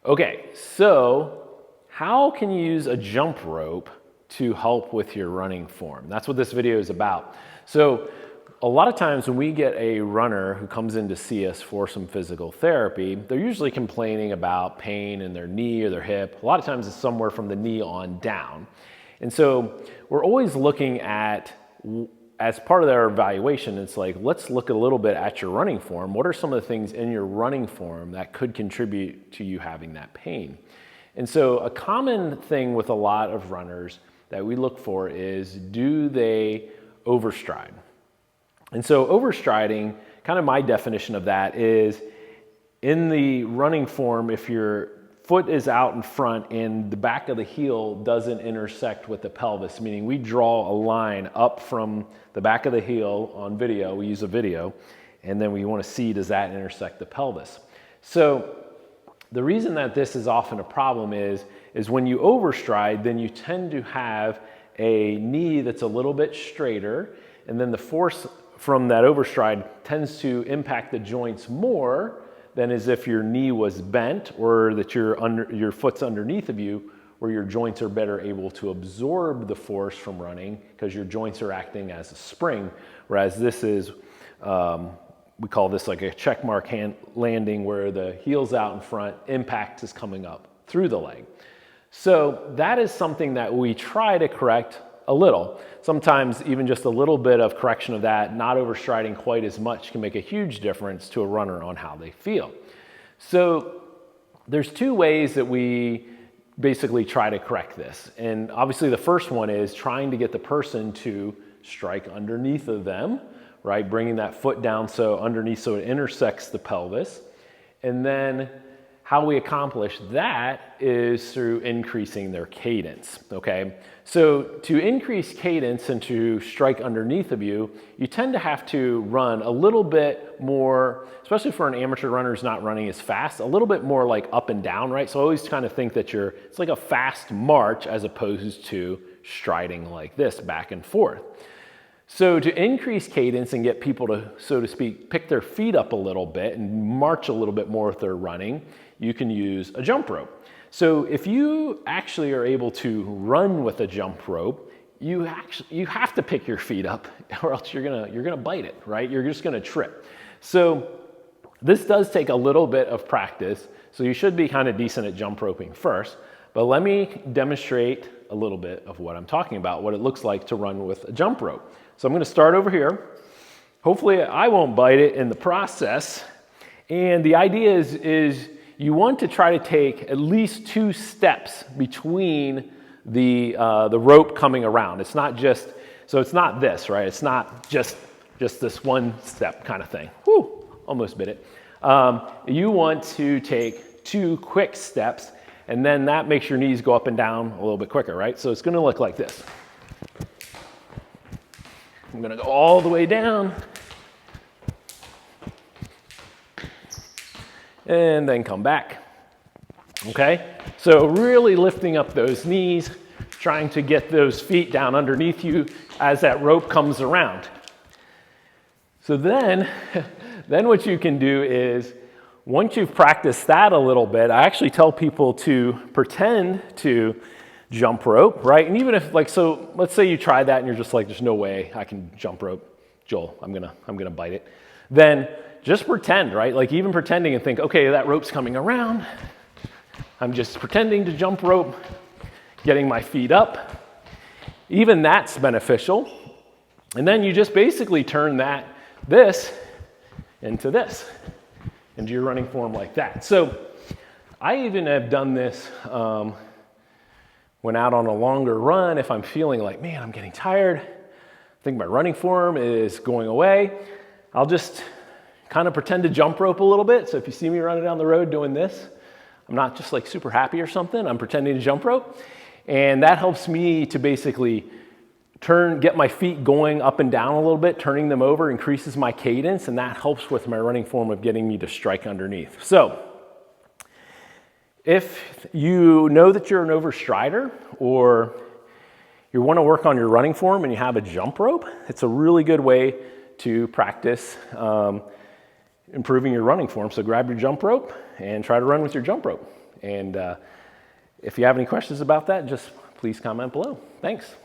Okay, so how can you use a jump rope to help with your running form? That's what this video is about. So a lot of times when we get a runner who comes in to see us for some physical therapy, they're usually complaining about pain in their knee or their hip. A lot of times it's somewhere from the knee on down. And so we're always looking at, as part of their evaluation, it's like, let's look a little bit at your running form. What are some of the things in your running form that could contribute to you having that pain? And so a common thing with a lot of runners that we look for is, do they overstride? And so overstriding, kind of my definition of that is, in the running form, if your foot is out in front and the back of the heel doesn't intersect with the pelvis, meaning we draw a line up from the back of the heel on video, we use a video, and then we want to see, does that intersect the pelvis? So the reason that this is often a problem is when you overstride, then you tend to have a knee that's a little bit straighter, and then the force from that overstride tends to impact the joints more than as if your knee was bent, or that your foot's underneath of you, where your joints are better able to absorb the force from running because your joints are acting as a spring. Whereas this is, we call this like a check mark hand landing, where the heel's out in front, impact is coming up through the leg. So that is something that we try to correct a little. Sometimes even just a little bit of correction of that, not overstriding quite as much, can make a huge difference to a runner on how they feel. So there's two ways that we basically try to correct this. And obviously the first one is trying to get the person to strike underneath of them, right? Bringing that foot down so underneath so it intersects the pelvis. And then how we accomplish that is through increasing their cadence, okay? So to increase cadence and to strike underneath of you, you tend to have to run a little bit more, especially for an amateur runner who's not running as fast, a little bit more like up and down, right? So I always kind of think that it's like a fast march as opposed to striding like this back and forth. So to increase cadence and get people to, so to speak, pick their feet up a little bit and march a little bit more with their running, you can use a jump rope. So if you actually are able to run with a jump rope, you have to pick your feet up, or else you're gonna bite it, right? You're just gonna trip. So this does take a little bit of practice, so you should be kind of decent at jump roping first. But let me demonstrate a little bit of what I'm talking about, what it looks like to run with a jump rope. So I'm gonna start over here. Hopefully I won't bite it in the process. And the idea is you want to try to take at least 2 steps between the rope coming around. It's not just, so it's not this, right? It's not just this one step kind of thing. Whew, almost bit it. You want to take 2 quick steps, and then that makes your knees go up and down a little bit quicker, right? So it's gonna look like this. I'm gonna go all the way down, and then come back, okay? So really lifting up those knees, trying to get those feet down underneath you as that rope comes around. So then what you can do is, once you've practiced that a little bit, I actually tell people to pretend to jump rope, right? And even if, like, so let's say you try that and you're just like, there's no way I can jump rope, Joel, I'm gonna bite it. Then just pretend, right? Like even pretending and think, okay, that rope's coming around. I'm just pretending to jump rope, getting my feet up. Even that's beneficial. And then you just basically turn this into your running form like that. So I even have done this when out on a longer run, if I'm feeling like, man, I'm getting tired, I think my running form is going away, I'll just kind of pretend to jump rope a little bit. So if you see me running down the road doing this, I'm not just like super happy or something, I'm pretending to jump rope. And that helps me to basically get my feet going up and down a little bit, turning them over, increases my cadence, and that helps with my running form of getting me to strike underneath. So if you know that you're an overstrider, or you want to work on your running form and you have a jump rope, it's a really good way to practice improving your running form. So grab your jump rope and try to run with your jump rope. And if you have any questions about that, just please comment below. Thanks.